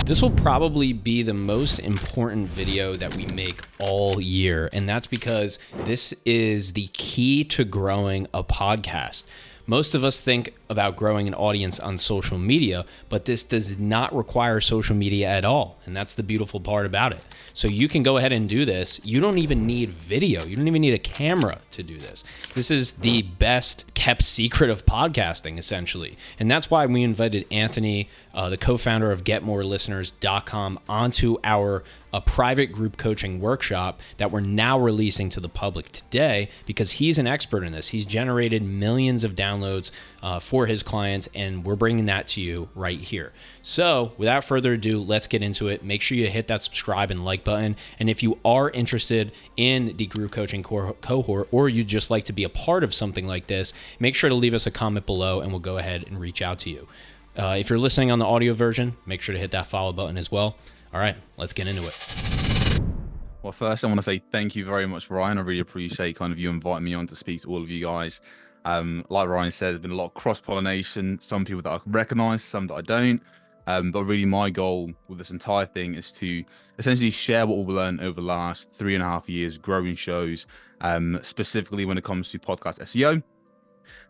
This will probably be the most important video that we make all year, and that's because this is the key to growing a podcast. Most of us think about growing an audience on social media, but this does not require social media at all. And that's the beautiful part about it. So you can go ahead and do this. You don't even need video. You don't even need a camera to do this. This is the best kept secret of podcasting, essentially. And that's why we invited Anthony, the co-founder of GetMoreListeners.com, onto our private group coaching workshop that we're now releasing to the public today, because he's an expert in this. He's generated millions of downloads for his clients, and we're bringing that to you right here. So without further ado, let's get into it. Make sure you hit that subscribe and like button. And if you are interested in the group coaching cohort, or you'd just like to be a part of something like this, make sure to leave us a comment below and we'll go ahead and reach out to you. If you're listening on the audio version, make sure to hit that follow button as well. All right, let's get into it. Well, first I want to say thank you very much, Ryan. I really appreciate kind of you inviting me on to speak to all of you guys. Like Ryan said, there's been a lot of cross-pollination, some people that I recognize, some that I don't. But really my goal with this entire thing is to essentially share what we've learned over the last 3.5 years growing shows, specifically when it comes to podcast SEO.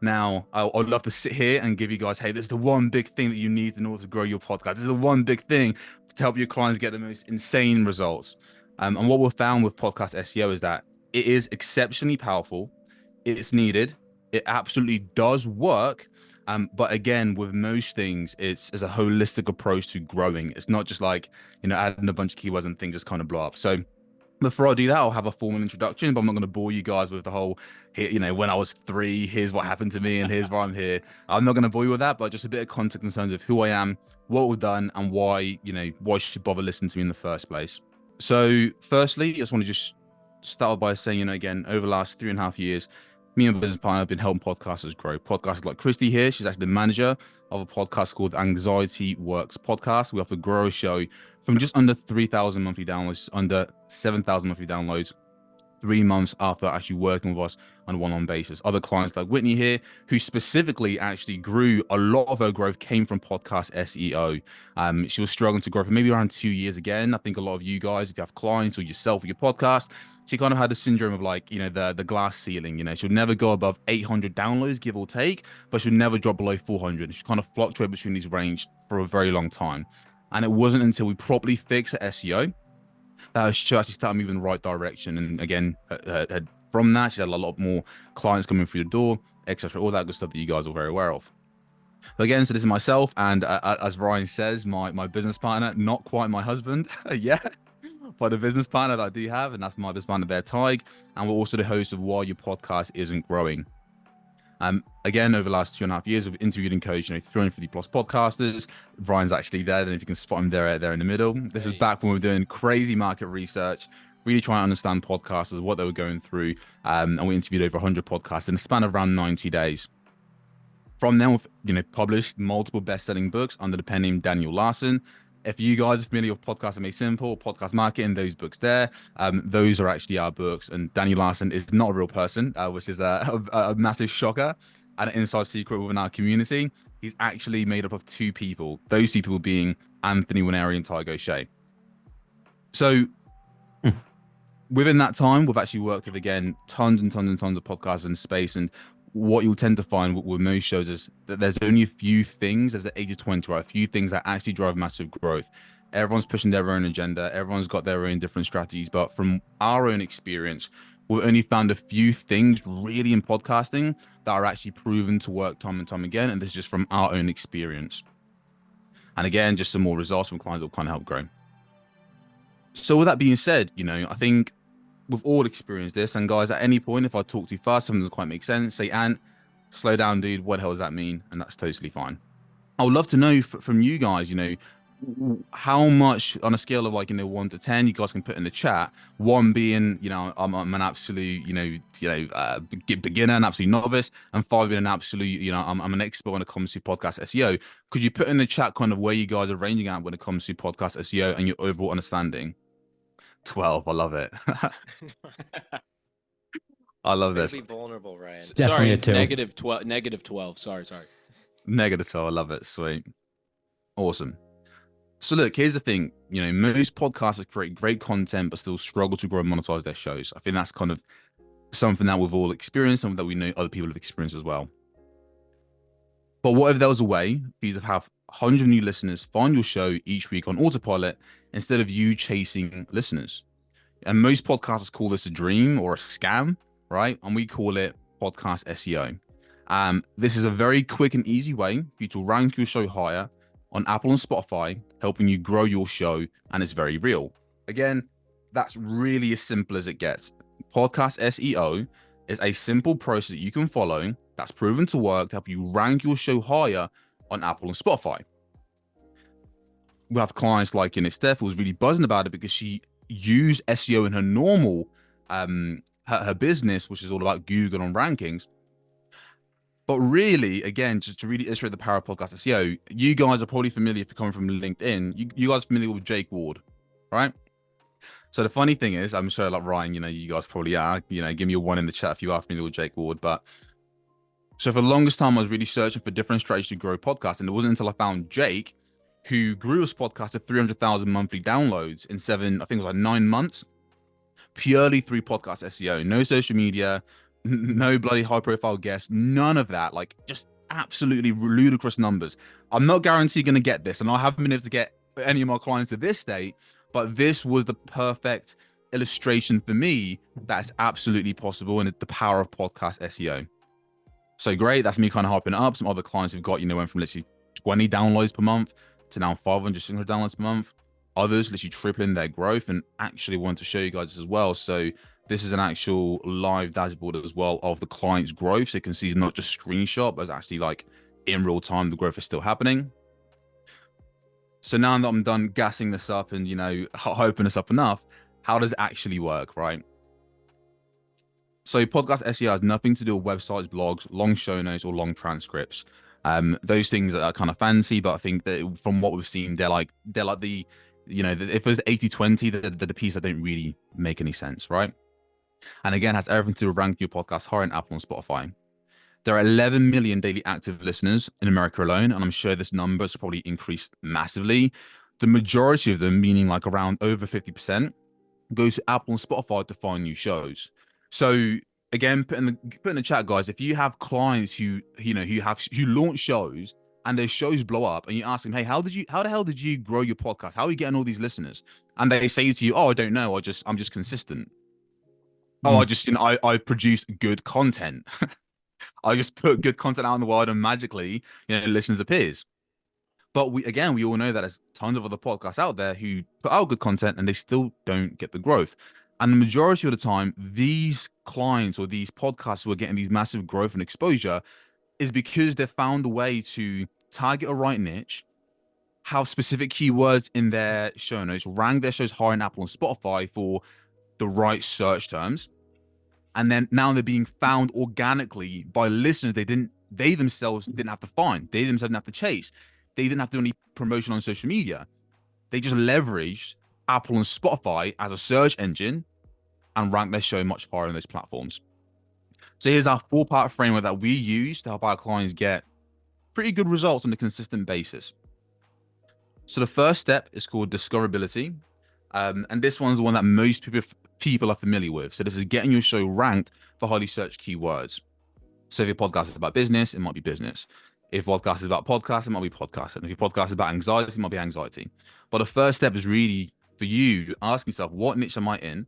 Now, I'd love to sit here and give you guys, hey, this is the one big thing that you need in order to grow your podcast. This is the one big thing to help your clients get the most insane results. And what we've found with podcast SEO is that it is exceptionally powerful. It's needed. It absolutely does work. But again, with most things, it's a holistic approach to growing. It's not just like, adding a bunch of keywords and things just kind of blow up. So before I do that, I'll have a formal introduction, but I'm not going to bore you guys with the whole, when I was 3, here's what happened to me and here's why I'm here. I'm not going to bore you with that, but just a bit of context in terms of who I am, what we've done, and why, why you should bother listening to me in the first place. So firstly, I just want to just start by saying, again, over the last 3.5 years, me and my business partner have been helping podcasters grow. Podcasters like Christy here, she's actually the manager of a podcast called Anxiety Works Podcast. We offer grow a show from just under 3,000 monthly downloads, under 7,000 monthly downloads, 3 months after actually working with us on a one-on-one basis. Other clients like Whitney here, who specifically actually grew, a lot of her growth came from podcast SEO. She was struggling to grow for maybe around 2 years again. I think a lot of you guys, if you have clients or yourself or your podcast, she kind of had the syndrome of like, the glass ceiling. She'll never go above 800 downloads, give or take, but she'll never drop below 400. She kind of fluctuate between these range for a very long time. And it wasn't until we properly fixed her SEO that she actually started moving in the right direction. And again, from that, she had a lot more clients coming through the door, etc. All that good stuff that you guys are very aware of. But again, so this is myself, and as Ryan says, my business partner, not quite my husband yet, but a business partner that I do have, and that's my business partner there, Tig, and we're also the host of Why Your Podcast Isn't Growing. Again, over the last 2.5 years, we've interviewed and coached 350 plus podcasters. Brian's actually there, and if you can spot him there in the middle. This is back when we were doing crazy market research, really trying to understand podcasters, what they were going through, and we interviewed over 100 podcasts in a span of around 90 days. From then, we've published multiple best-selling books under the pen name Daniel Larson. If you guys are familiar with Podcast Made Simple, Podcast Marketing, those books there, those are actually our books. And Daniel Larson is not a real person, which is a massive shocker and an inside secret within our community. He's actually made up of 2 people, those 2 people being Anthony Nwaneri and Tygo Shea. So within that time, we've actually worked with, again, tons and tons and tons of podcasts in space. And what you'll tend to find with most shows is that there's only a few things, as the age of 20, right? A few things that actually drive massive growth. Everyone's pushing their own agenda. Everyone's got their own different strategies. But from our own experience, we've only found a few things really in podcasting that are actually proven to work time and time again. And this is just from our own experience. And again, just some more results from clients that will kind of help grow. So with that being said, I think we've all experienced this, and guys, at any point, if I talk too fast, something doesn't quite make sense, say, Ant, slow down, dude, what the hell does that mean? And that's totally fine. I would love to know from you guys, how much on a scale of 1 to 10, you guys can put in the chat, 1 being, I'm an absolute, beginner, an absolute novice, and 5 being an absolute, I'm an expert when it comes to podcast SEO. Could you put in the chat kind of where you guys are ranging at when it comes to podcast SEO and your overall understanding? 12. I love it. I love this. Be vulnerable, Ryan. Sorry, negative 12. Sorry. Negative 12. I love it. Sweet. Awesome. So look, here's the thing. Most podcasters create great content, but still struggle to grow and monetize their shows. I think that's kind of something that we've all experienced, something that we know other people have experienced as well. But what if there was a way for you to have 100 new listeners find your show each week on autopilot instead of you chasing listeners? And most podcasters call this a dream or a scam, right? And we call it podcast SEO. This is a very quick and easy way for you to rank your show higher on Apple and Spotify, helping you grow your show, and it's very real. Again, that's really as simple as it gets. Podcast SEO is a simple process that you can follow that's proven to work to help you rank your show higher on Apple and Spotify. We have clients like Steph, who was really buzzing about it because she used SEO in her normal her business, which is all about Google and rankings. But really, again, just to really illustrate the power of podcast SEO, you guys are probably familiar, if you're coming from LinkedIn, you guys are familiar with Jake Ward, right? So the funny thing is, I'm sure like Ryan, you guys probably are, give me a one in the chat if you are familiar with Jake Ward. But so for the longest time, I was really searching for different strategies to grow podcasts. And it wasn't until I found Jake, who grew his podcast to 300,000 monthly downloads in I think it was like 9 months, purely through podcast SEO. No social media, no bloody high profile guests, none of that. Like just absolutely ludicrous numbers. I'm not guaranteed going to get this, and I haven't been able to get any of my clients to this state, but this was the perfect illustration for me that's absolutely possible, and it's the power of podcast SEO. So great, that's me kind of hyping it up. Some other clients have got, went from literally 20 downloads per month to now 500, 600 downloads per month. Others literally tripling their growth, and actually want to show you guys this as well. So this is an actual live dashboard as well of the client's growth. So you can see it's not just screenshot, but it's actually like in real time, the growth is still happening. So now that I'm done gassing this up and, hyping this up enough, how does it actually work, right? So podcast SEO has nothing to do with websites, blogs, long show notes, or long transcripts. Those things are kind of fancy, but I think that from what we've seen, they're like the, if there's 80-20, they're the piece that don't really make any sense, right? And again, has everything to do with ranking your podcast higher in Apple and Spotify. There are 11 million daily active listeners in America alone, and I'm sure this number has probably increased massively. The majority of them, meaning like around over 50%, goes to Apple and Spotify to find new shows. So again, put in the chat, guys, if you have clients who launch shows and their shows blow up, and you ask them, hey, how the hell did you grow your podcast? How are you getting all these listeners? And they say to you, oh, I don't know, I'm just consistent. Oh, I produce good content. I just put good content out in the world, and magically, listeners appears. But we all know that there's tons of other podcasts out there who put out good content and they still don't get the growth. And the majority of the time, these clients or these podcasts who are getting these massive growth and exposure is because they've found a way to target a right niche, have specific keywords in their show notes, rank their shows higher in Apple and Spotify for the right search terms. And then now they're being found organically by listeners they themselves didn't have to find. They themselves didn't have to chase. They didn't have to do any promotion on social media. They just leveraged Apple and Spotify as a search engine and ranked their show much higher on those platforms. So here's our 4-part framework that we use to help our clients get pretty good results on a consistent basis. So the first step is called discoverability. And this one's the one that most people are familiar with. So this is getting your show ranked for highly searched keywords. So if your podcast is about business, it might be business. If your podcast is about podcast, it might be podcast. And if your podcast is about anxiety, it might be anxiety. But the first step is really for you asking yourself, what niche am I in?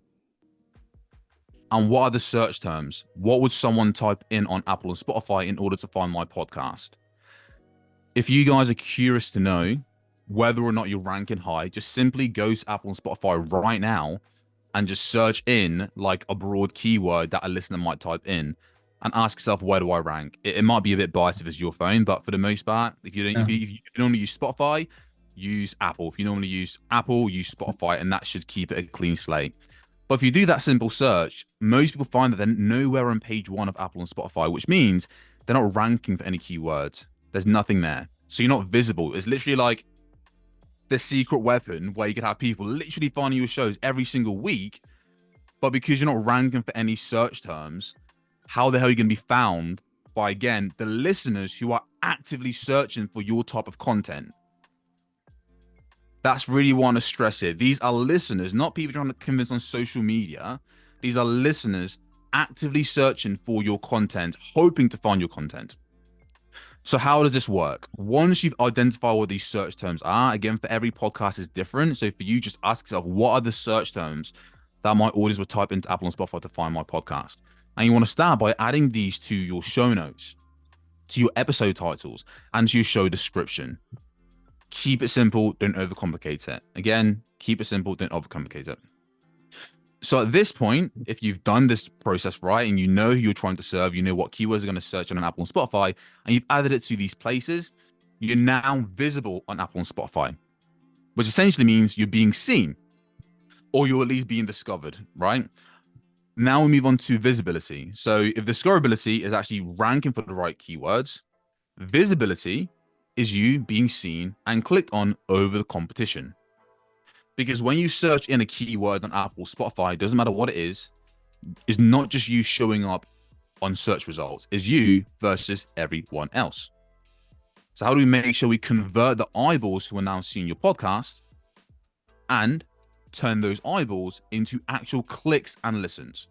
And what are the search terms? What would someone type in on Apple and Spotify in order to find my podcast? If you guys are curious to know whether or not you're ranking high, just simply go to Apple and Spotify right now and just search in like a broad keyword that a listener might type in and ask yourself, where do I rank? It might be a bit biased if it's your phone, but for the most part, if you normally use Spotify, use Apple. If you normally use Apple, use Spotify, and that should keep it a clean slate. But if you do that simple search, most people find that they're nowhere on page 1 of Apple and Spotify, which means they're not ranking for any keywords. There's nothing there. So you're not visible. It's literally like the secret weapon where you could have people literally finding your shows every single week, but because you're not ranking for any search terms, how the hell are you going to be found by, again, the listeners who are actively searching for your type of content? That's really what I want to stress here. These are listeners, not people trying to convince on social media. These are listeners actively searching for your content, hoping to find your content. So how does this work? Once you've identified what these search terms are, again, for every podcast is different. So for you, just ask yourself, what are the search terms that my audience would type into Apple and Spotify to find my podcast? And you want to start by adding these to your show notes, to your episode titles, and to your show description. Keep it simple, don't overcomplicate it. Again, keep it simple, don't overcomplicate it. So at this point, if you've done this process right and you know who you're trying to serve, you know what keywords are going to search on an Apple and Spotify, and you've added it to these places, you're now visible on Apple and Spotify, which essentially means you're being seen, or you're at least being discovered, right? Now we move on to visibility. So if discoverability is actually ranking for the right keywords, visibility is you being seen and clicked on over the competition. Because when you search in a keyword on Apple, Spotify, doesn't matter what it is not just you showing up on search results, is you versus everyone else. So how do we make sure we convert the eyeballs who are now seeing your podcast and turn those eyeballs into actual clicks and listens?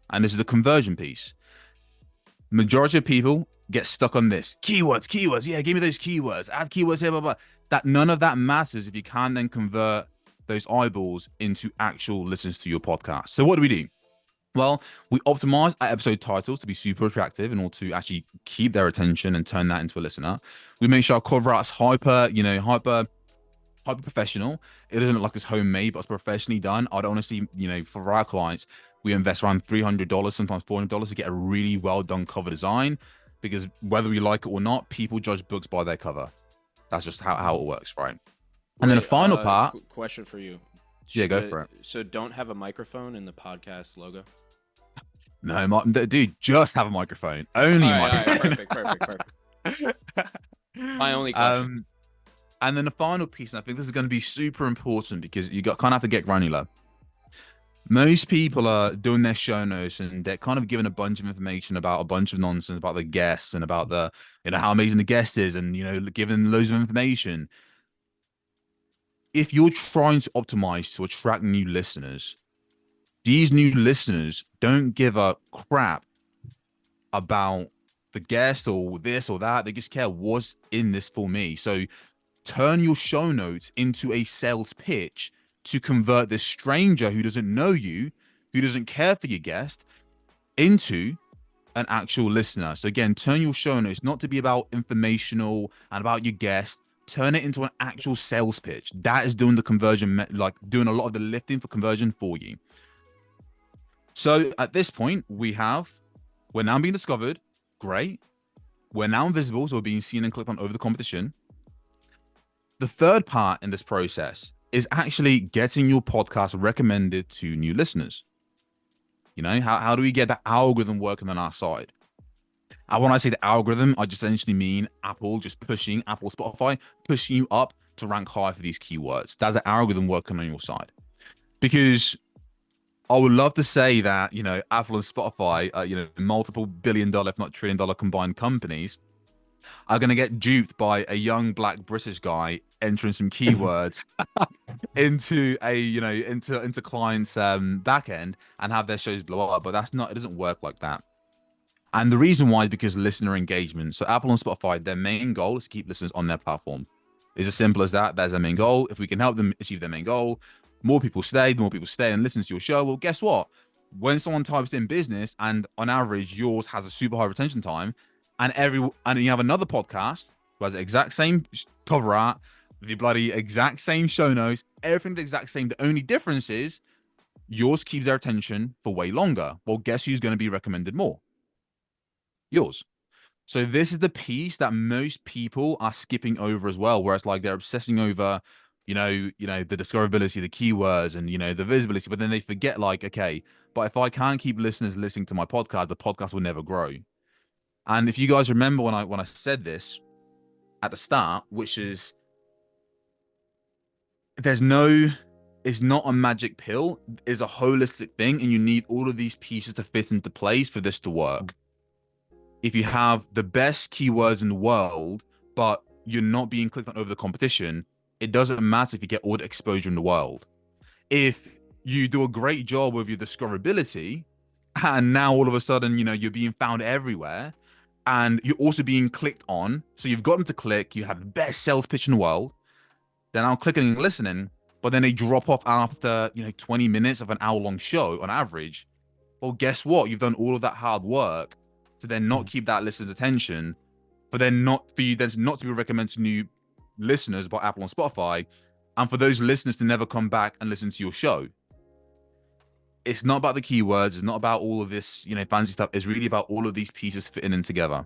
And this is the conversion piece. Majority of people get stuck on this. Keywords. Yeah, give me those keywords. Add keywords here, blah, blah. That none of that matters if you can then convert those eyeballs into actual listens to your podcast. So what do? Well, we optimize our episode titles to be super attractive in order to actually keep their attention and turn that into a listener. We make sure our cover art's hyper professional. It doesn't look like it's homemade, but it's professionally done. I'd honestly, for our clients, we invest around $300, sometimes $400 to get a really well done cover design, because whether we like it or not, people judge books by their cover. That's just how it works, right? And then the final part. Question for you. Yeah, go for it. So don't have a microphone in the podcast logo? No, dude, just have a microphone. Only microphone. All right, perfect. My only question. And then the final piece, and I think this is going to be super important because you kind of have to get granular. Most people are doing their show notes and they're kind of giving a bunch of information about a bunch of nonsense about the guests and about the, how amazing the guest is, and, giving loads of information. If you're trying to optimize to attract new listeners, these new listeners don't give a crap about the guest or this or that. They just care what's in this for me. So turn your show notes into a sales pitch to convert this stranger who doesn't know you, who doesn't care for your guest, into an actual listener. So again, turn your show notes not to be about informational and about your guest. Turn it into an actual sales pitch. That is doing the conversion, like doing a lot of the lifting for conversion for you. So at this point, we're now being discovered. Great. We're now invisible, so we're being seen and clicked on over the competition. The third part in this process is actually getting your podcast recommended to new listeners. How do we get the algorithm working on our side? And when I say the algorithm, I just essentially mean Apple Spotify, pushing you up to rank high for these keywords. That's the algorithm working on your side. Because I would love to say that, Apple and Spotify, multiple billion-dollar, if not trillion-dollar combined companies, are going to get duped by a young black British guy entering some keywords into into clients' back end and have their shows blow up. But it doesn't work like that. And the reason why is because listener engagement. So Apple and Spotify, their main goal is to keep listeners on their platform. It's as simple as that. That's their main goal. If we can help them achieve their main goal, more people stay and listen to your show. Well, guess what? When someone types in business and on average yours has a super high retention time, and you have another podcast who has the exact same cover art, the bloody exact same show notes, everything the exact same. The only difference is yours keeps their attention for way longer. Well, guess who's going to be recommended more? Yours. So this is the piece that most people are skipping over as well, where it's like they're obsessing over, the discoverability, the keywords, and the visibility, but then they forget, like, okay, but if I can't keep listeners listening to my podcast, the podcast will never grow. And if you guys remember when I said this at the start, which is it's not a magic pill, it's a holistic thing, and you need all of these pieces to fit into place for this to work. If you have the best keywords in the world, but you're not being clicked on over the competition, it doesn't matter if you get all the exposure in the world. If you do a great job with your discoverability, and now all of a sudden, you're being found everywhere, and you're also being clicked on. So you've got them to click, you have the best sales pitch in the world. They're now clicking and listening, but then they drop off after, 20 minutes of an hour-long show on average. Well, guess what? You've done all of that hard work to then not keep that listener's attention, for you then not to be recommended to new listeners by Apple and Spotify, and for those listeners to never come back and listen to your show. It's not about the keywords. It's not about all of this, fancy stuff. It's really about all of these pieces fitting in together.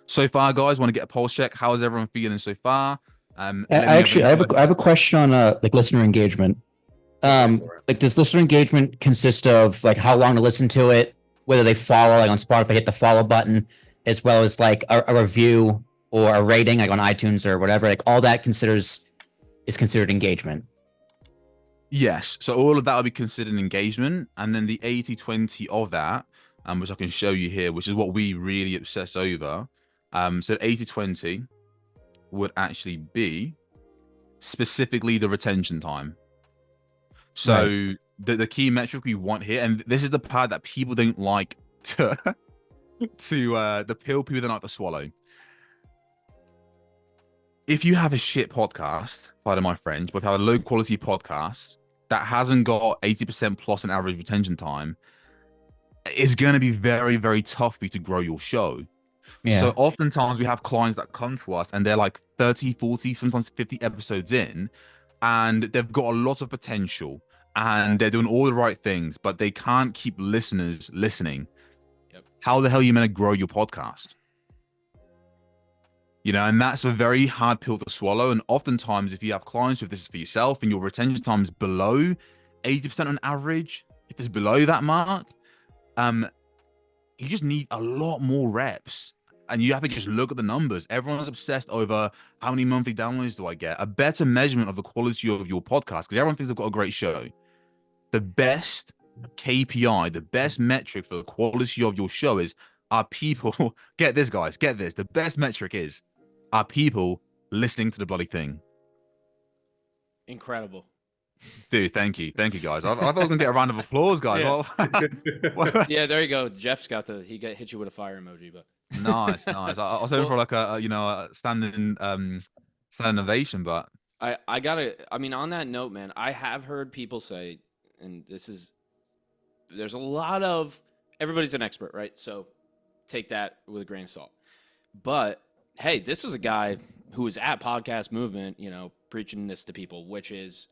So far, guys, want to get a pulse check? How is everyone feeling so far? I have a question on like listener engagement. Like, does listener engagement consist of like how long to listen to it, whether they follow, like on Spotify, hit the follow button, as well as like a review or a rating, like on iTunes or whatever, like all that is considered engagement? Yes. So all of that will be considered engagement. And then the 80-20 of that, which I can show you here, which is what we really obsess over. So 80-20 would actually be specifically the retention time. So right. the key metric we want here, and this is the part that people don't like to the pill people don't like to swallow. If you have a shit podcast, pardon my French, but if you have a low quality podcast that hasn't got 80% plus an average retention time, it's going to be very, very tough for you to grow your show. Yeah. So oftentimes we have clients that come to us and they're like 30, 40, sometimes 50 episodes in, and they've got a lot of potential and they're doing all the right things, but they can't keep listeners listening. Yep. How the hell are you going to grow your podcast? And that's a very hard pill to swallow. And oftentimes, if you have clients, if this is for yourself and your retention time is below 80% on average, if it's below that mark, you just need a lot more reps. And you have to just look at the numbers. Everyone's obsessed over how many monthly downloads do I get? A better measurement of the quality of your podcast, because everyone thinks they've got a great show. The best KPI, the best metric for the quality of your show is, are people, get this, guys, get this. The best metric is, are people listening to the bloody thing? Incredible. Dude, thank you, guys. I thought I was gonna get a round of applause, guys. Yeah, yeah, there you go. Jeff's hit you with a fire emoji, but nice. I was hoping for like a standing ovation, but I mean, on that note, man, I have heard people say, and there's a lot of, everybody's an expert, right? So take that with a grain of salt. But hey, this was a guy who was at Podcast Movement, preaching this to people, which is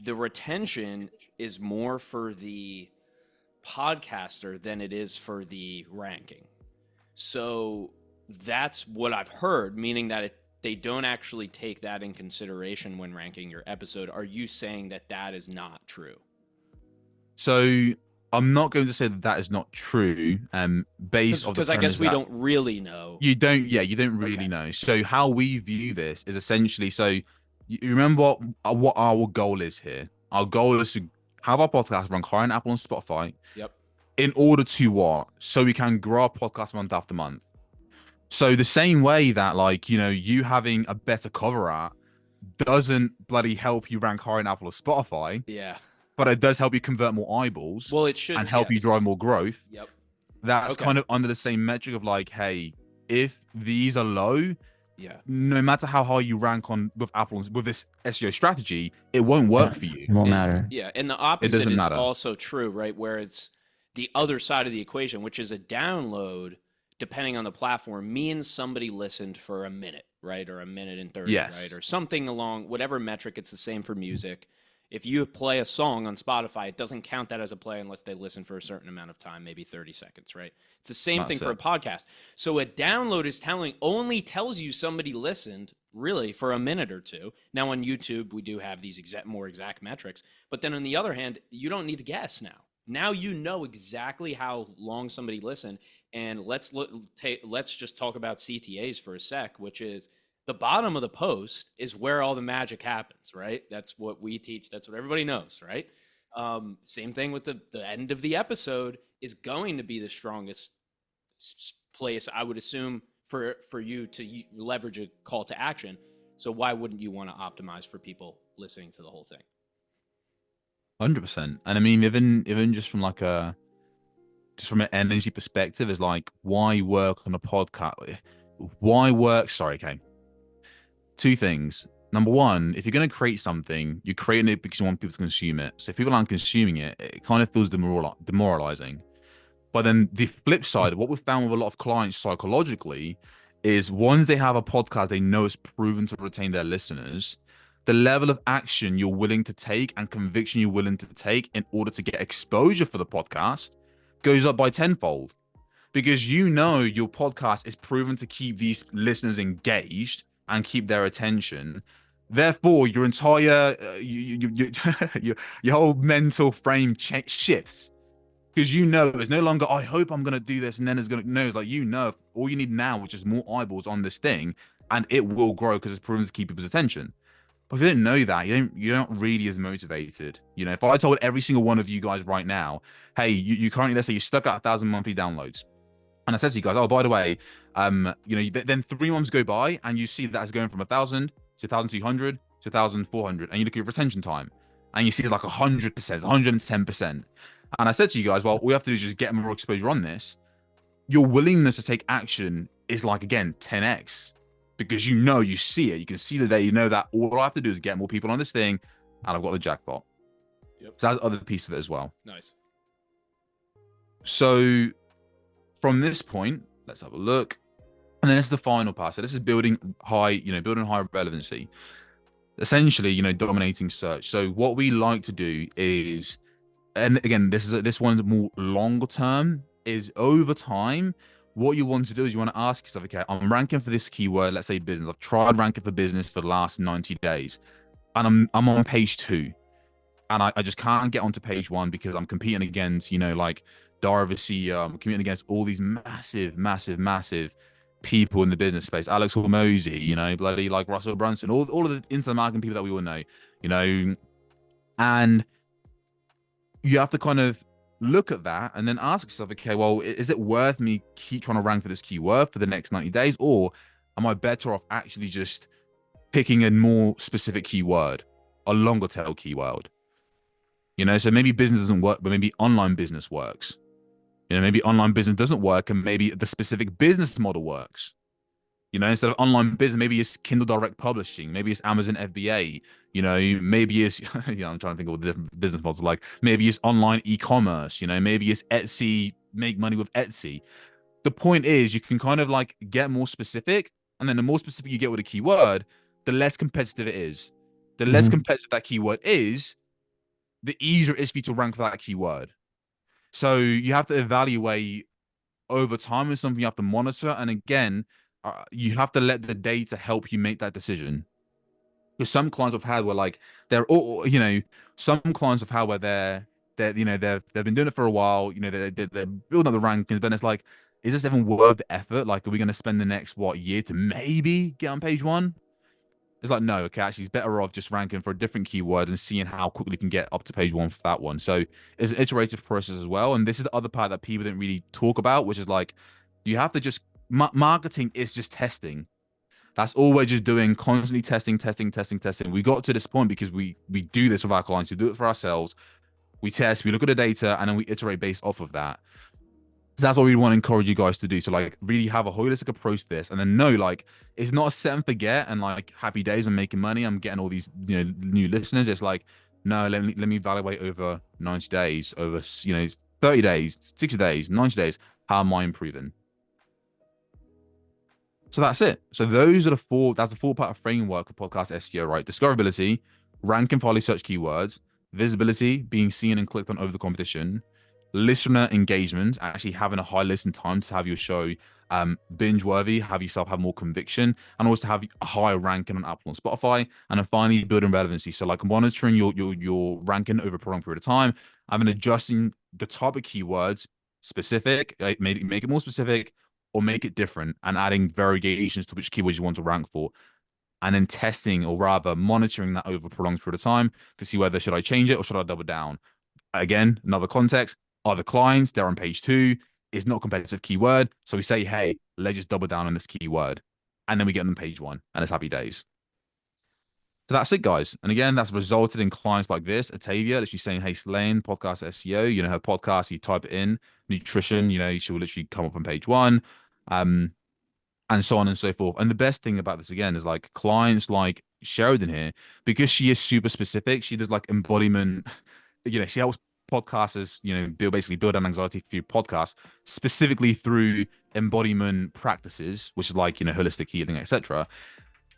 the retention is more for the podcaster than it is for the ranking. So that's what I've heard, meaning that they don't actually take that in consideration when ranking your episode. Are you saying that is not true? So I'm not going to say that is not true. Based on, because I guess we don't really know. You don't really know. So how we view this is essentially, so you remember what our goal is here. Our goal is to have our podcast rank higher on Apple and Spotify. Yep. In order to what? So we can grow our podcast month after month. So the same way that, like, you having a better cover art doesn't bloody help you rank higher on Apple or Spotify. Yeah. But it does help you convert more eyeballs. Well, it should, and help you drive more growth. Yep. That's kind of under the same metric of like, hey, if these are low, yeah, no matter how high you rank on with Apple with this SEO strategy, it won't work for you. It won't matter. Yeah, and the opposite is also true, right? Where it's the other side of the equation, which is a download, depending on the platform, means somebody listened for a minute, right? Or a minute and 30, right? Or something along whatever metric. It's the same for music. If you play a song on Spotify, it doesn't count that as a play unless they listen for a certain amount of time, maybe 30 seconds, right? It's the same thing for a podcast. So a download is only tells you somebody listened, really, for a minute or two. Now on YouTube, we do have these more exact metrics. But then on the other hand, you don't need to guess now. Now you know exactly how long somebody listened. And let's just talk about CTAs for a sec, which is, the bottom of the post is where all the magic happens, right? That's what we teach. That's what everybody knows, right? Same thing with the end of the episode is going to be the strongest place, I would assume, for you to leverage a call to action. So why wouldn't you want to optimize for people listening to the whole thing? 100%. And I mean, even just from like just from an energy perspective, is like, why work on a podcast? Why work? Sorry, okay. Two things. Number one, if you're going to create something, you're creating it because you want people to consume it. So if people aren't consuming it, it kind of feels demoralizing. But then the flip side, what we've found with a lot of clients psychologically is once they have a podcast they know is proven to retain their listeners, the level of action you're willing to take and conviction you're willing to take in order to get exposure for the podcast goes up by tenfold. Because you know your podcast is proven to keep these listeners engaged and keep their attention. Therefore, your entire your whole mental frame shifts, because you know it's no longer I hope I'm gonna do this and then it's gonna no, it's like, you know, all you need now, which is more eyeballs on this thing, and it will grow because it's proven to keep people's attention. But if you don't know that, you're not really as motivated. You know, if I told every single one of you guys right now, hey, you currently, let's say you're stuck at 1,000 monthly downloads, and I said to you guys, oh, by the way, you know, then 3 months go by and you see that it's going from 1,000 to 1,200 to 1,400, and you look at your retention time and you see it's like 100%, 110%. And I said to you guys, well, all we have to do is just get more exposure on this. Your willingness to take action is like, again, 10x, because you know, you see it, you can see the day, you know that all I have to do is get more people on this thing and I've got the jackpot. Yep. So that's the other piece of it as well. Nice. So from this point, let's have a look. And then this is the final part. So this is building high relevancy. Essentially, you know, dominating search. So what we like to do is, and again, this one's more longer term, is over time, what you want to do is you want to ask yourself, okay, I'm ranking for this keyword, let's say business. I've tried ranking for business for the last 90 days. And I'm on page 2. And I just can't get onto page 1 because I'm competing against, you know, like Dara the CEO. I'm competing against all these massive people in the business space. Alex Hormozy, you know, bloody like Russell Brunson, all of the internet marketing people that we all know, you know. And you have to kind of look at that and then ask yourself, okay, well, is it worth me keep trying to rank for this keyword for the next 90 days? Or am I better off actually just picking a more specific keyword, a longer tail keyword? You know, so maybe business doesn't work, but maybe online business works. You know, maybe online business doesn't work and maybe the specific business model works. You know, instead of online business, maybe it's Kindle Direct Publishing, maybe it's Amazon FBA, you know, maybe it's, you know, I'm trying to think of what the different business models are like. Maybe it's online e-commerce, you know, maybe it's Etsy, make money with Etsy. The point is you can kind of like get more specific, and then the more specific you get with a keyword, the less competitive it is. The less competitive that keyword is, the easier it is for you to rank for that keyword. So you have to evaluate over time. Is something you have to monitor. And again, you have to let the data help you make that decision. Because some clients I've had were like, they're all, you know, some clients I've had where they're, you know, they've been doing it for a while, you know, they're building up the rankings, but it's like, is this even worth the effort? Like, are we going to spend the next, year to maybe get on page 1? It's like, no, okay, actually, it's better off just ranking for a different keyword and seeing how quickly you can get up to page 1 for that one. So it's an iterative process as well. And this is the other part that people don't really talk about, which is like, you have to just, marketing is just testing. That's all we're just doing, constantly testing. We got to this point because we do this with our clients. We do it for ourselves. We test, we look at the data, and then we iterate based off of that. So that's what we want to encourage you guys to do. So like really have a holistic approach to this, and then know like it's not a set and forget and like happy days, I'm making money, I'm getting all these, you know, new listeners. It's like, no, let me evaluate over 90 days, over, you know, 30 days, 60 days, 90 days. How am I improving? So that's it. So those are that's the 4-part framework of podcast SEO, right? Discoverability, ranking for highly searched keywords, visibility, being seen and clicked on over the competition, listener engagement, actually having a high listen time to have your show binge worthy, have yourself have more conviction, and also have a higher ranking on Apple and Spotify. And then finally, building relevancy. So like monitoring your ranking over a prolonged period of time, and then adjusting the type of keywords specific, like make it more specific or make it different, and adding variations to which keywords you want to rank for. And then testing, or rather monitoring that over a prolonged period of time to see whether should I change it or should I double down. Again, another context, other clients, they're on page 2, it's not a competitive keyword. So we say, hey, let's just double down on this keyword. And then we get them page 1 and it's happy days. So that's it, guys. And again, that's resulted in clients like this. Atavia, that she's saying, hey, Slane, podcast SEO, her podcast, you type it in, nutrition, she'll literally come up on page one, and so on and so forth. And the best thing about this, again, is like clients like Sheridan here, because she is super specific, she does like embodiment, she helps podcasters, basically build an anxiety through podcasts, specifically through embodiment practices, which is like, holistic healing, etc.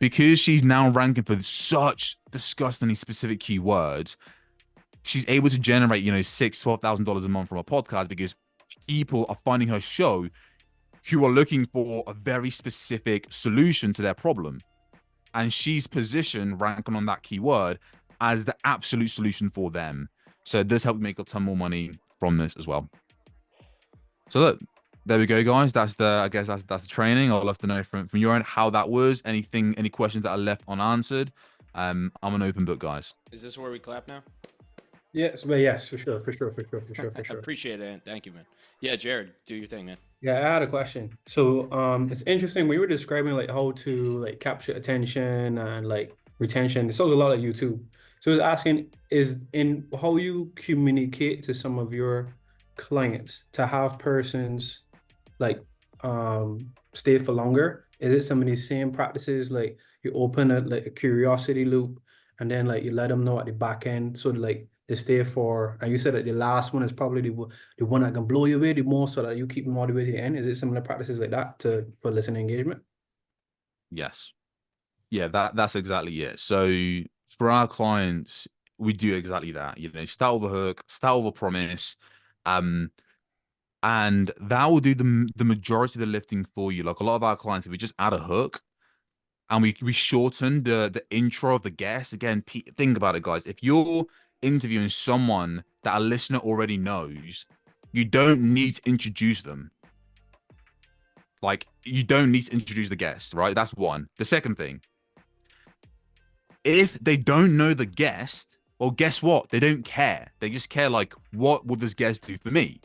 Because she's now ranking for such disgustingly specific keywords, she's able to generate, $12,000 a month from a podcast because people are finding her show who are looking for a very specific solution to their problem. And she's positioned, ranking on that keyword, as the absolute solution for them. So this helped make a ton more money from this as well. So look, there we go, guys. That's the training. I'd love to know from your end how that was. Any questions that are left unanswered. I'm an open book, guys. Is this where we clap now? Yes, but yes, for sure. Appreciate it. Thank you, man. Yeah, Jared, do your thing, man. Yeah, I had a question. So it's interesting when you were describing like how to like capture attention and like retention. It shows a lot of YouTube. So I was asking is in how you communicate to some of your clients to have persons like stay for longer. Is it some of these same practices like you open a curiosity loop and then like you let them know at the back end so like they stay for, and you said that the last one is probably the one that can blow you away the most so that you keep them all the way to the end. Is it similar practices like that for listener engagement? Yes. Yeah, that's exactly it. So for our clients, we do exactly that. Start with a hook, start with a promise, and that will do the majority of the lifting for you. Like a lot of our clients, if we just add a hook and we shorten the intro of the guest, again, think about it, guys. If you're interviewing someone that a listener already knows, you don't need to introduce them. Like, you don't need to introduce the guest, right? That's one. The second thing, if they don't know the guest, well, guess what? They don't care. They just care, like, what will this guest do for me?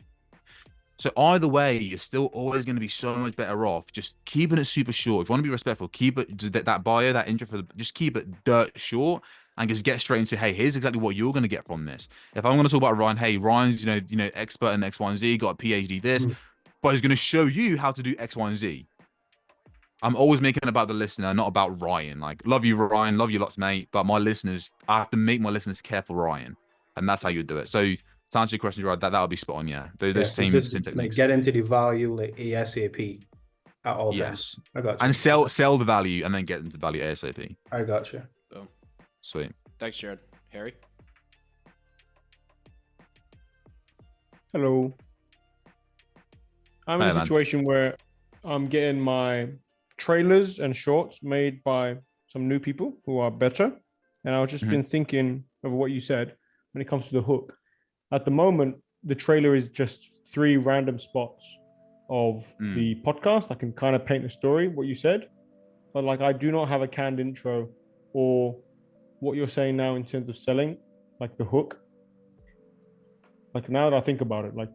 So either way, you're still always going to be so much better off just keeping it super short. If you want to be respectful, keep it, that bio, that intro, just keep it dirt short and just get straight into, hey, here's exactly what you're going to get from this. If I'm going to talk about Ryan, hey, Ryan's, expert in X, Y, and Z, got a PhD this, but he's going to show you how to do X, Y, and Z. I'm always making it about the listener, not about Ryan. Like, love you, Ryan, love you lots, mate. But my listeners, I have to make my listeners care for Ryan. And that's how you do it. So to answer your question, Ryan, that would be spot on, yeah. Those same techniques. Like get into the value like ASAP at all times. I got you. And sell the value and then get into the value ASAP. I got you. Boom. Sweet. Thanks, Jared. Harry? Hello. I'm in a situation where I'm getting my trailers and shorts made by some new people who are better. And I've just been thinking of what you said when it comes to the hook. At the moment, the trailer is just 3 random spots of the podcast. I can kind of paint the story, what you said. But like, I do not have a canned intro or what you're saying now in terms of selling, like the hook. Like now that I think about it, like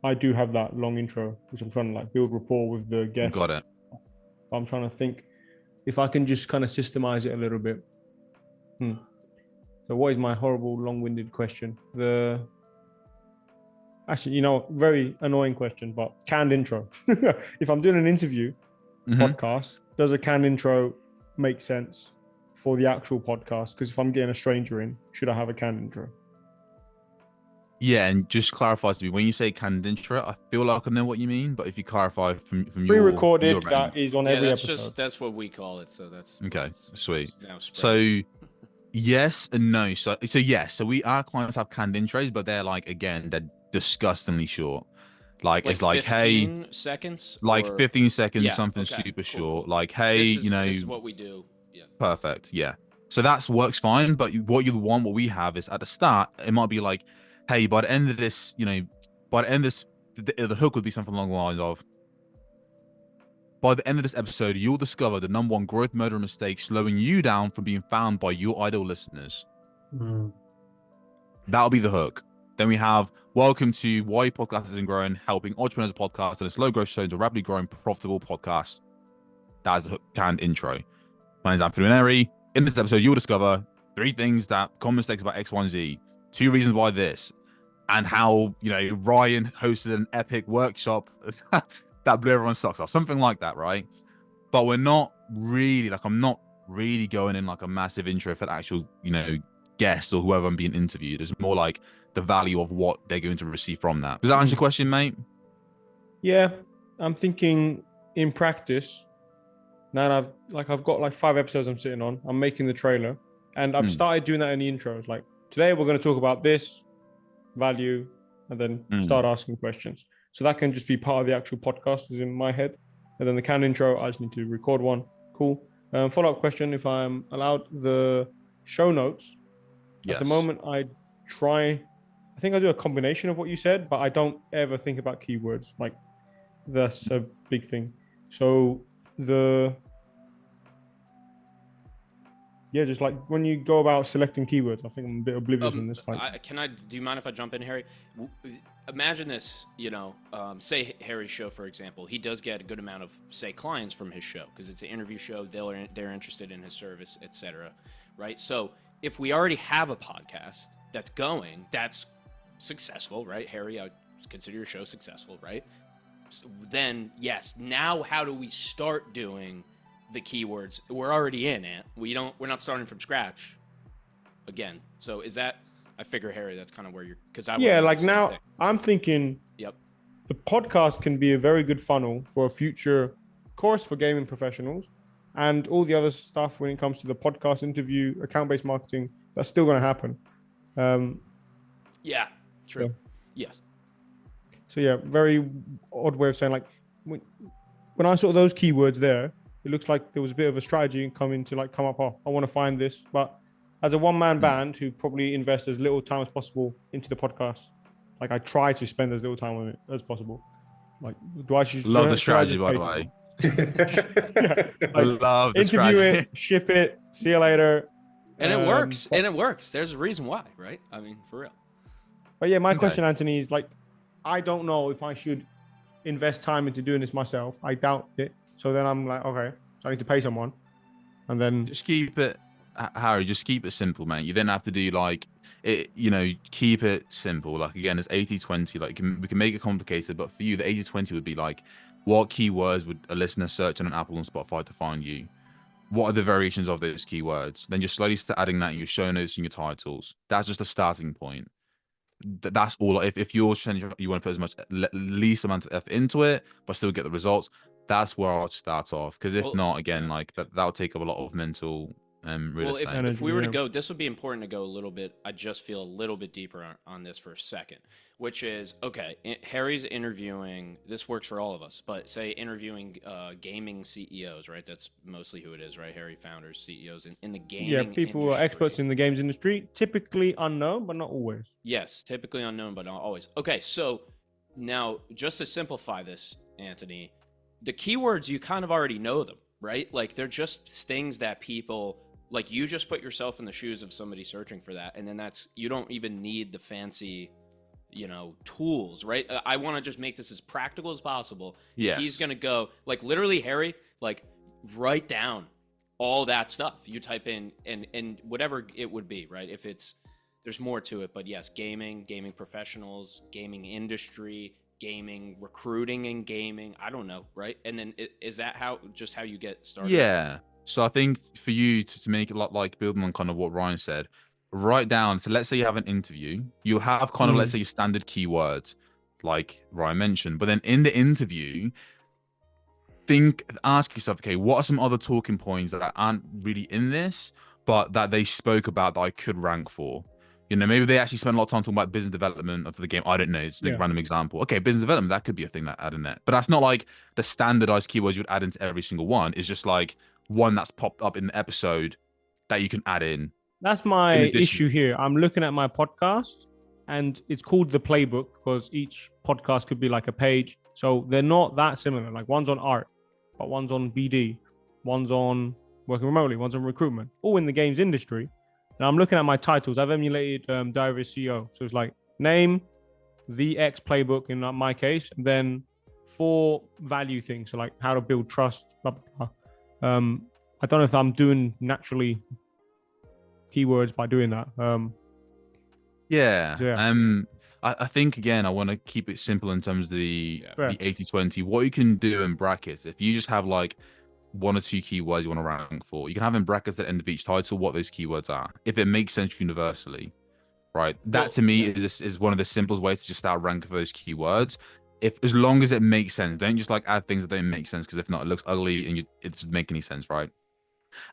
I do have that long intro, which I'm trying to like build rapport with the guest. Got it. I'm trying to think if I can just kind of systemize it a little bit. So what is my horrible long-winded question? Actually, very annoying question, but canned intro. If I'm doing an interview podcast, does a canned intro make sense for the actual podcast? Because if I'm getting a stranger in, should I have a canned intro? Yeah, and just clarify to me, when you say canned intro, I feel like I know what you mean, but if you clarify from your pre-recorded, that is on every episode. That's what we call it, so that's okay. Sweet. So yes and no. So yes. So our clients have canned intros, but they're like, again, they're disgustingly short. Like it's like, 15 hey, seconds, like 15 seconds, yeah, something okay, super cool, short. cool. Like, hey, this is what we do. Yeah. Perfect. Yeah. So that works fine. But what you want, what we have is at the start, it might be like, hey, by the end of this, the hook would be something along the lines of, by the end of this episode, you'll discover the #1 growth murder mistake slowing you down from being found by your ideal listeners. That'll be the hook. Then we have, welcome to Why Your Podcast Isn't Growing, helping entrepreneurs podcast and its low growth shows a rapidly growing, profitable podcast. That is the hook canned intro. My name's Nwaneri. In this episode, you'll discover 3 things that common mistakes about X, Y, and Z, 2 reasons why this, and how, you know, Ryan hosted an epic workshop that blew everyone's socks off, something like that, right? But we're not really, like, I'm not really going in like a massive intro for the actual, you know, guest or whoever I'm being interviewed. It's more like the value of what they're going to receive from that. Does that answer your question, mate? Yeah, I'm thinking in practice. Now I've got like 5 episodes I'm sitting on. I'm making the trailer, and I've started doing that in the intros. Like, today we're going to talk about this value, and then start asking questions. So that can just be part of the actual podcast is in my head. And then the can intro, I just need to record one. Cool. Follow-up question, if I'm allowed, the show notes. Yes. At the moment, I think I do a combination of what you said, but I don't ever think about keywords. Like, that's a big thing. So just like when you go about selecting keywords, I think I'm a bit oblivious in this. Like, do you mind if I jump in, Harry? Imagine this, you know, say Harry's show, for example, he does get a good amount of, say, clients from his show because it's an interview show. They're interested in his service, etc. Right? So if we already have a podcast that's successful, right? Harry, I would consider your show successful, right? So then, yes, now how do we start doing the keywords? We're already in it. We're not starting from scratch again. So is that, I figure, Harry, that's kind of where you're, because I'm thinking, yep, the podcast can be a very good funnel for a future course for gaming professionals, and all the other stuff when it comes to the podcast interview, account-based marketing, that's still going to happen. Yeah, true. Yeah. Yes. So yeah, very odd way of saying, like, when I saw those keywords there, it looks like there was a bit of a strategy coming to like come up. Oh, I want to find this, but as a one-man band who probably invests as little time as possible into the podcast, like, I try to spend as little time on it as possible. Like, love the strategy, by the way. Yeah, I love the interview strategy. it, ship it, see you later. And it works. And it works. There's a reason why, right? I mean, for real. But yeah, my question, Anthony, is like, I don't know if I should invest time into doing this myself. I doubt it. So then I'm like, okay, so I need to pay someone. And then just keep it, Harry, just keep it simple, man. You don't have to do like it, you know, keep it simple. Like, again, it's 80-20. Like, we can make it complicated, but for you, the 80-20 would be like, what keywords would a listener search on an Apple and Spotify to find you? What are the variations of those keywords? Then just slowly start adding that in your show notes and your titles. That's just a starting point. That's all. If you're saying you want to put as much least amount of effort into it, but still get the results, that's where I'll start off. Because if not, again, like that'll take up a lot of mental real estate. If we were to go, this would be important to go a little bit. I just feel a little bit deeper on this for a second, which is, okay, Harry's interviewing, this works for all of us, but say interviewing gaming CEOs, right? That's mostly who it is, right? Harry, founders, CEOs in the gaming people who are experts in the games industry, typically unknown, but not always. Yes, typically unknown, but not always. Okay, so now just to simplify this, Anthony, the keywords, you kind of already know them, right? Like, they're just things that people, like, you just put yourself in the shoes of somebody searching for that, and then you don't even need the fancy, you know, tools, right? I want to just make this as practical as possible. Yes. He's going to go, like, literally, Harry, like, write down all that stuff. You type in and whatever it would be, right? If there's more to it, but yes, gaming professionals, gaming industry, gaming recruiting and gaming, I don't know, right? And then is that how you get started? Yeah. So I think for you to make it like building on kind of what Ryan said, write down. So let's say you have an interview, you'll have kind of, let's say, your standard keywords like Ryan mentioned, but then in the interview, ask yourself, okay, what are some other talking points that aren't really in this, but that they spoke about that I could rank for? You know, maybe they actually spent a lot of time talking about business development of the game. I don't know. It's like a random example. Okay, business development, that could be a thing that add in there. But that's not like the standardized keywords you'd add into every single one. It's just like one that's popped up in the episode that you can add in. That's my issue here. I'm looking at my podcast, and it's called The Playbook because each podcast could be like a page. So they're not that similar. Like, one's on art, but one's on BD, one's on working remotely, one's on recruitment, all in the games industry. And I'm looking at my titles. I've emulated Diary of a CEO. So it's like name, the X playbook in my case, and then 4 value things. So like how to build trust, blah, blah, blah. I don't know if I'm doing naturally keywords by doing that. Yeah. So, yeah. I think again, I want to keep it simple in terms of the Fair. 80-20. What you can do in brackets, if you just have like 1 or 2 keywords you want to rank for, you can have in brackets at the end of each title what those keywords are, if it makes sense universally, right? That to me is one of the simplest ways to just start ranking for those keywords. If as long as it makes sense, don't just like add things that don't make sense, because if not, it looks ugly and it doesn't make any sense, right?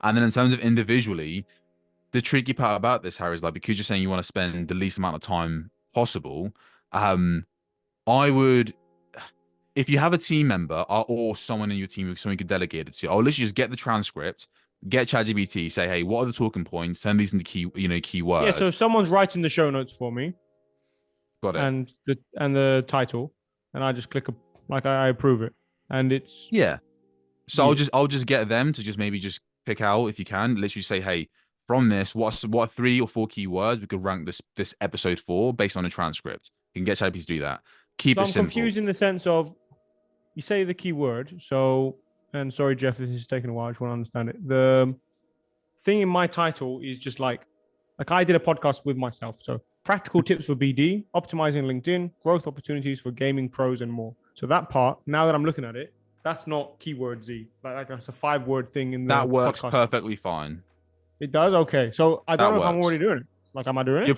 And then in terms of individually, the tricky part about this, Harry, is like, because you're saying you want to spend the least amount of time possible, I would, if you have a team member or someone in your team who someone you could delegate it to, I'll literally just get the transcript, get ChatGPT, say, hey, what are the talking points? Turn these into keywords. Yeah, so someone's writing the show notes for me. Got it. And the title, and I just click I approve it, and it's So I'll just get them to just maybe just pick out, if you can, literally say, hey, from this, what 3 or 4 keywords we could rank this episode for based on a transcript. You can get ChatGPT to do that. Keep it simple. I'm confused in the sense of, you say the keyword, so, and sorry, Jeff, this is taking a while. I just want to understand it. The thing in my title is just like I did a podcast with myself. So practical tips for BD, optimizing LinkedIn, growth opportunities for gaming pros, and more. So that part, now that I'm looking at it, that's not keyword Z. Like that's a 5-word thing in the that works podcast. Perfectly fine. It does? Okay. So I don't know if I'm works. already doing it. Like, am I doing it? You're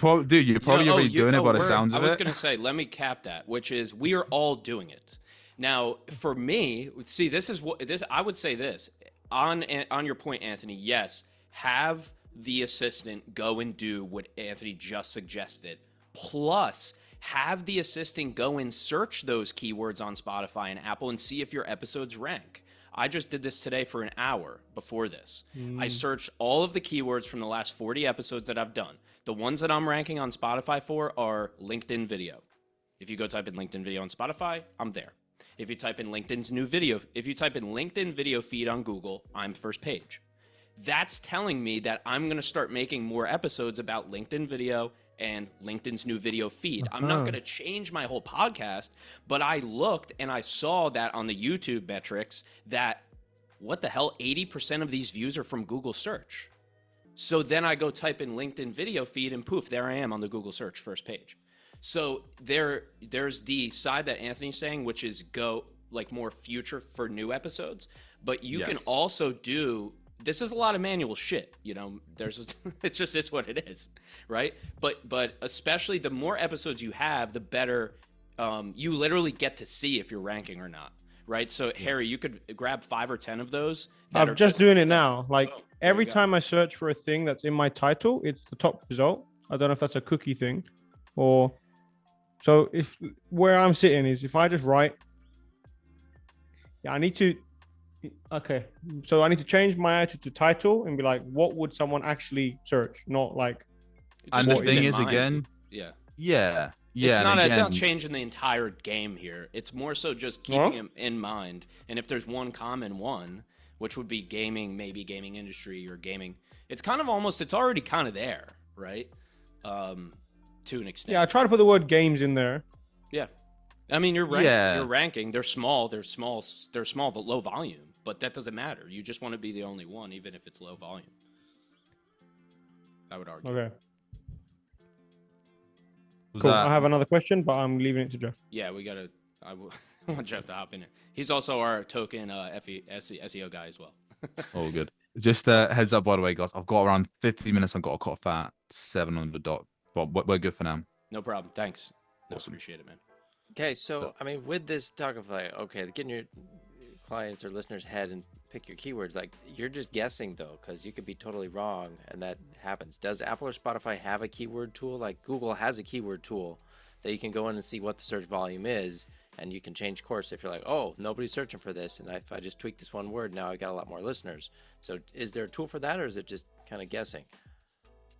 probably already doing it by the sounds of it. I was going to say, let me cap that, which is we are all doing it. Now, for me, see, I would say this on your point, Anthony. Yes, have the assistant go and do what Anthony just suggested. Plus, have the assistant go and search those keywords on Spotify and Apple and see if your episodes rank. I just did this today for an hour before this. I searched all of the keywords from the last 40 episodes that I've done. The ones that I'm ranking on Spotify for are LinkedIn video. If you go type in LinkedIn video on Spotify, I'm there. If you type in LinkedIn's new video, if you type in LinkedIn video feed on Google, I'm first page. That's telling me that I'm going to start making more episodes about LinkedIn video and LinkedIn's new video feed. I'm not going to change my whole podcast, but I looked and I saw that on the YouTube metrics that, what the hell, 80% of these views are from Google search. So then I go type in LinkedIn video feed and poof, there I am on the Google search first page. So there's the side that Anthony's saying, which is go like more future for new episodes, but you can also do, this is a lot of manual shit, you know, it just is what it is, right? But especially the more episodes you have, the better you literally get to see if you're ranking or not, right? So Harry, you could grab 5 or 10 of those. I'm just doing it now. Like every time I search for a thing that's in my title, it's the top result. I don't know if that's a cookie thing or, so if where I'm sitting is if I just write, I need to, okay. So I need to change my attitude to title and be like, what would someone actually search? Not like, and the thing is, again, it's not changing the entire game here. It's more so just keeping him in mind. And if there's one common one, which would be gaming, maybe gaming industry or gaming, it's kind of almost, it's already kind of there, right? To an extent. Yeah, I try to put the word games in there. Yeah. I mean, you're ranking. They're small, but low volume. But that doesn't matter. You just want to be the only one, even if it's low volume. I would argue. Okay. Cool. I have another question, but I'm leaving it to Jeff. Yeah, I want Jeff to hop in here. He's also our token SEO guy as well. All good. Just heads up, by the way, guys. I've got around 50 minutes. I've got a cut off at 7 on the dot. But we're good for now. No problem. Thanks. Awesome. Appreciate it, man. Okay, so I mean, with this talk of like, okay, getting your clients or listeners' head and pick your keywords, like you're just guessing though, because you could be totally wrong, and that happens. Does Apple or Spotify have a keyword tool? Like Google has a keyword tool that you can go in and see what the search volume is, and you can change course if you're like, oh, nobody's searching for this, and if I just tweak this one word, now I got a lot more listeners. So is there a tool for that, or is it just kind of guessing?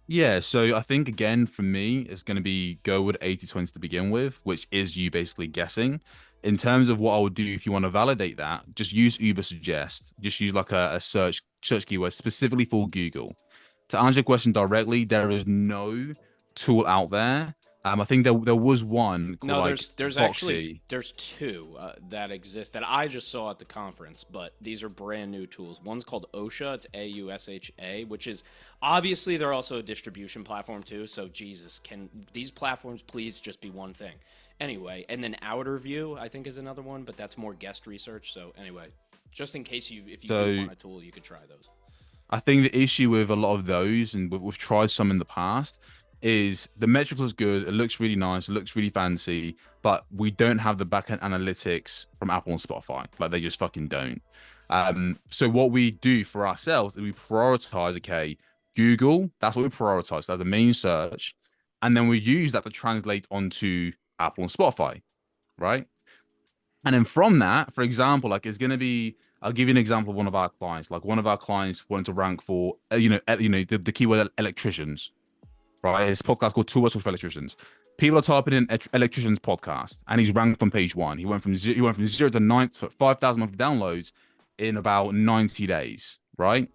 Yeah, so I think, again, for me, it's going to be go with 80-20 to begin with, which is you basically guessing. In terms of what I would do if you want to validate that, just use Uber Suggest. Just use like a search keyword specifically for Google. To answer your question directly, there is no tool out there I think there was one called No, like there's Boxy. actually there's two that exist that I just saw at the conference, but these are brand new tools. One's called OSHA, it's AUSHA, which is obviously they're also a distribution platform too. So Jesus, can these platforms please just be one thing? Anyway, and then Outer View I think is another one, but that's more guest research. So anyway, just in case if you do So want a tool, you could try those. I think the issue with a lot of those, and we've tried some in the past, is the metrics looks good, it looks really nice, it looks really fancy, but we don't have the backend analytics from Apple and Spotify. Like they just fucking don't. So what we do for ourselves is we prioritize, okay, Google, that's what we prioritize. That's the main search. And then we use that to translate onto Apple and Spotify, right? And then from that, for example, like it's going to be, I'll give you an example of one of our clients. Like one of our clients wanted to rank for, the keyword electricians, right? His podcast called Two Words for Electricians. People are typing in electricians podcast, and he's ranked on page one. He went from zero to 5,000 monthly downloads in about 90 days, right?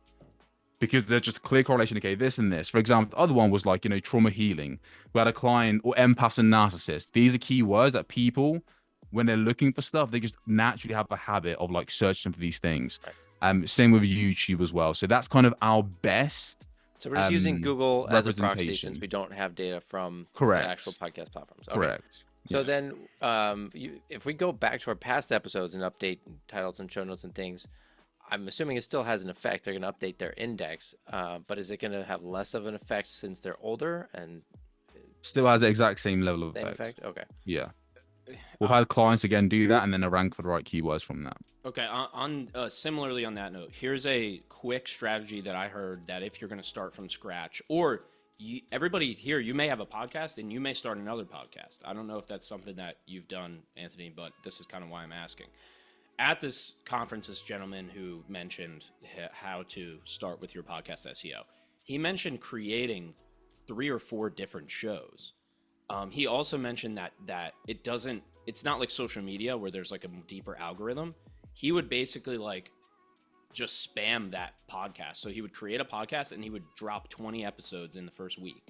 Because there's just a clear correlation. Okay, this and this. For example, the other one was like, trauma healing. We had a client, or empaths and narcissists. These are keywords that people, when they're looking for stuff, they just naturally have a habit of like searching for these things. Same with YouTube as well. So that's kind of our best. So we're just using Google as a proxy since representation. we don't have data from the Correct. actual podcast platforms. Okay. Correct. So Yes. then, if we go back to our past episodes and update titles and show notes and things, I'm assuming it still has an effect. They're going to update their index, but is it going to have less of an effect since they're older and Still has the exact same level of same effect. effect? Okay. Yeah. We've had clients again do that and then rank for the right keywords from that. Okay, on similarly on that note, here's a quick strategy that I heard that if you're going to start from scratch, or everybody here, you may have a podcast and you may start another podcast. I don't know if that's something that you've done, Anthony, but this is kind of why I'm asking. At this conference, this gentleman who mentioned how to start with your podcast SEO, he mentioned creating 3 or 4 different shows. He also mentioned that it's not like social media where there's like a deeper algorithm. He would basically like just spam that podcast. So he would create a podcast and he would drop 20 episodes in the first week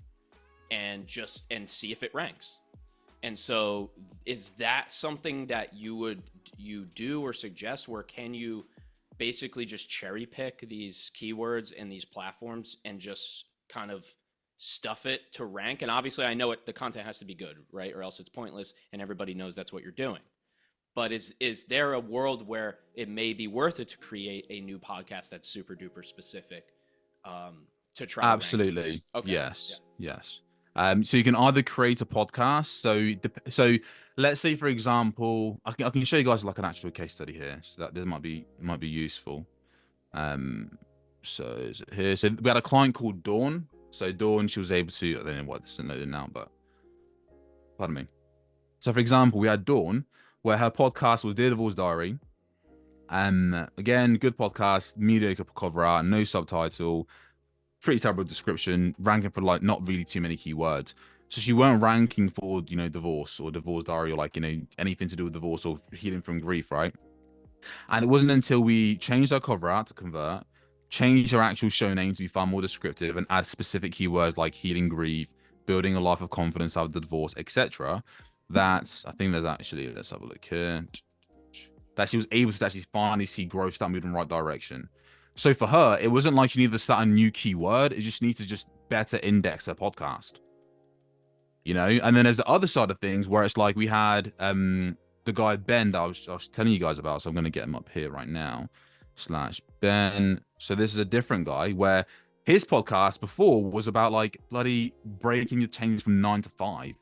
and see if it ranks. And so is that something that you do or suggest, where can you basically just cherry pick these keywords and these platforms and just kind of stuff it to rank? And obviously I know the content has to be good, right? Or else it's pointless and everybody knows that's what you're doing. But is there a world where it may be worth it to create a new podcast that's super duper specific to try? Absolutely. Okay. Yes. Yeah. Yes. So you can either create a podcast. So let's say, for example, I can show you guys like an actual case study here, so that this might be useful. So is it here? So we had a client called Dawn. So Dawn, she was able to, I don't know what this is noted now, but pardon me. So for example, we had Dawn, where her podcast was Daredevil's Diary. Again, good podcast, mediocre cover art, no subtitle, pretty terrible description, ranking for like not really too many keywords. So she weren't ranking for, divorce or divorce diary or like, anything to do with divorce or healing from grief, right? And it wasn't until we changed our cover art to convert, changed our actual show name to be far more descriptive and add specific keywords like healing grief, building a life of confidence after the divorce, etc. That's, I think there's actually, let's have a look here, that she was able to actually finally see growth start moving in the right direction. So for her, it wasn't like she needed to start a new keyword. It just needs to just better index her podcast. And then there's the other side of things where it's like we had the guy Ben that I was telling you guys about. So I'm going to get him up here right now. /Ben. So this is a different guy where his podcast before was about like bloody breaking the chains from 9 to 5.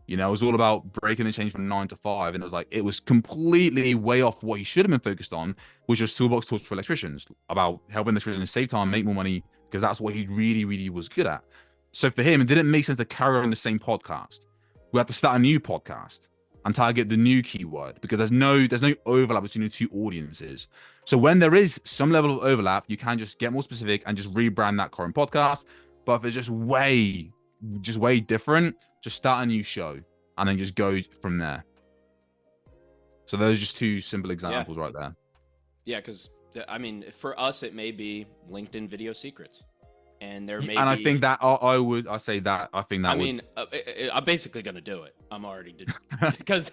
It was all about breaking the chains from 9 to 5. And it was completely way off what he should have been focused on, which was toolbox tools for electricians, about helping electricians save time, make more money, because that's what he really, really was good at. So for him, it didn't make sense to carry on the same podcast. We had to start a new podcast and target the new keyword because there's no overlap between the two audiences. So when there is some level of overlap, you can just get more specific and just rebrand that current podcast. But if it's just way different, just start a new show and then just go from there. So those are just 2 simple examples right there. Yeah, because for us, it may be LinkedIn video secrets. and there may And be. I think that I say that I think that I'm basically gonna do it. I'm already because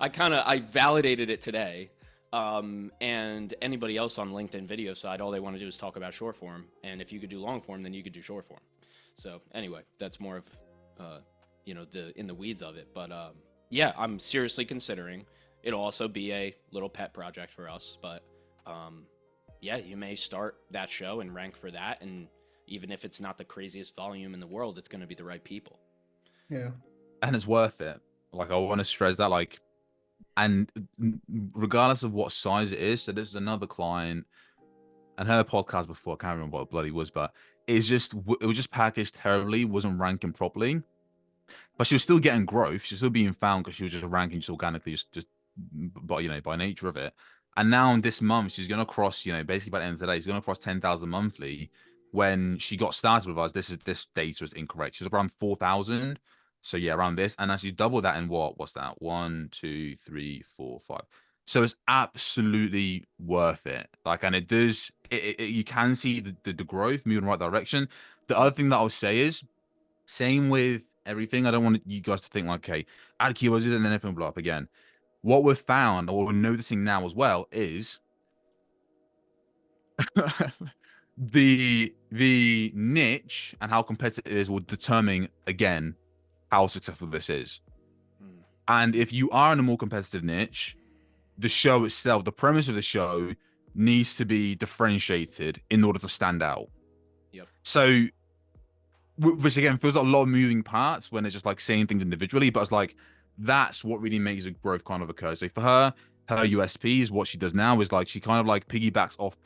I validated it today. And anybody else on LinkedIn video side, all they want to do is talk about short form. And if you could do long form, then you could do short form. So anyway, that's more of, in the weeds of it. But yeah, I'm seriously considering. It'll also be a little pet project for us. But yeah, you may start that show and rank for that. And even if it's not the craziest volume in the world, it's going to be the right people. Yeah. And it's worth it. Like, I want to stress that, like, and regardless of what size it is, so this is another client, and her podcast before, I can't remember what it bloody was, but it was just packaged terribly, wasn't ranking properly, but she was still getting growth. She was still being found because she was just ranking just organically, by nature of it. And now in this month, she's going to cross, basically by the end of today, she's going to cross 10,000 monthly. When she got started with us, this data is incorrect. She's around 4,000. So yeah, around this. And actually double that in what's that? 1, 2, 3, 4, 5. So it's absolutely worth it. Like, and it does, you can see the growth moving in the right direction. The other thing that I'll say is, same with everything. I don't want you guys to think like, okay, add keywords and then everything will blow up again. What we've found, or we're noticing now as well, is the niche and how competitive it is will determine again how successful this is. And if you are in a more competitive niche, the show itself, the premise of the show needs to be differentiated in order to stand out. Yep. So, which again feels like a lot of moving parts when it's just like saying things individually, but it's like that's what really makes the growth kind of occur. So for her USP is what she does now is like she kind of like piggybacks off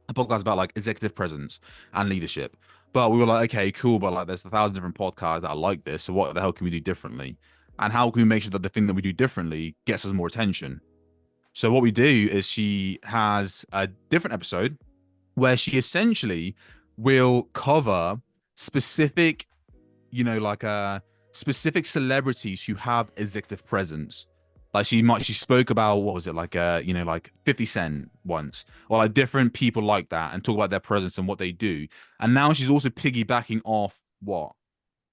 a podcast about like executive presence and leadership. But we were like, okay, cool, but like there's 1,000 different podcasts that are like this. So what the hell can we do differently? And how can we make sure that the thing that we do differently gets us more attention? So what we do is she has a different episode where she essentially will cover specific, specific celebrities who have executive presence. Like she spoke about, what was it, like 50 Cent once, or like different people like that, and talk about their presence and what they do. And now she's also piggybacking off what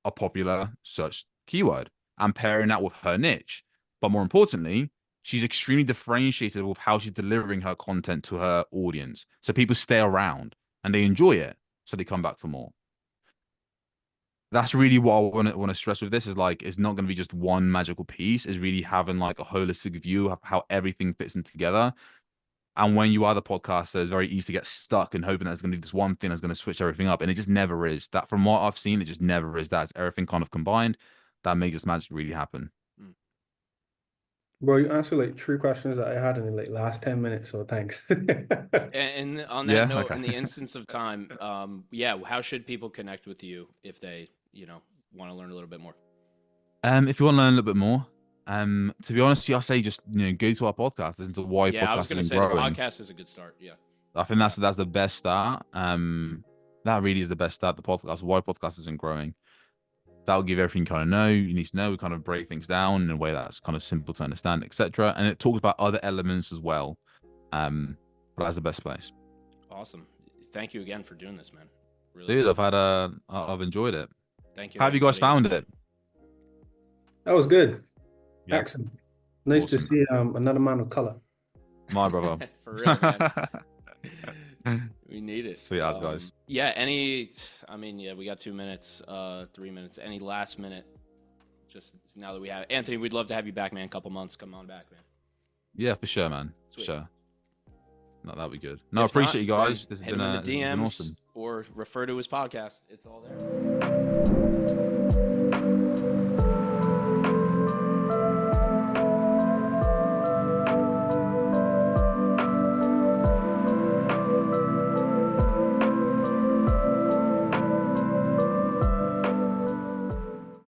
a popular search keyword and pairing that with her niche. But more importantly, she's extremely differentiated with how she's delivering her content to her audience. So people stay around and they enjoy it. So they come back for more. That's really what I want to stress with this is like, it's not going to be just one magical piece. It's really having like a holistic view of how everything fits in together. And when you are the podcaster, it's very easy to get stuck and hoping that it's going to be this one thing that's going to switch everything up. And it just never is. That from what I've seen, it just never is. That's everything kind of combined that makes this magic really happen. Bro, you answered like 3 questions that I had in the like last 10 minutes, so thanks. And on that note, in the instance of time, how should people connect with you if they, want to learn a little bit more? If you want to learn a little bit more, to be honest, I say just go to our podcast, listen to why I was going to say growing. the podcast is a good start. Yeah, I think that's the best start. That really is the best start. The podcast, why podcast isn't growing. That'll give everything you need to know. We kind of break things down in a way that's kind of simple to understand, etc. And it talks about other elements as well. But that's the best place. Awesome. Thank you again for doing this, man. Really. Dude, I've enjoyed it. Thank you. How have you guys found it? That was good. Yeah. Excellent. Nice to see another man of color. My brother. For real, man. We need it. Sweet ass guys. Yeah, we got 2 minutes, 3 minutes. Any last minute? Just now that we have Anthony, we'd love to have you back, man. A couple months. Come on back, man. Yeah, for sure, man. For sure. No, that'd be good. No, if I appreciate not, you guys. Hit This has him been, in the DMs been awesome. or refer to his podcast. It's all there.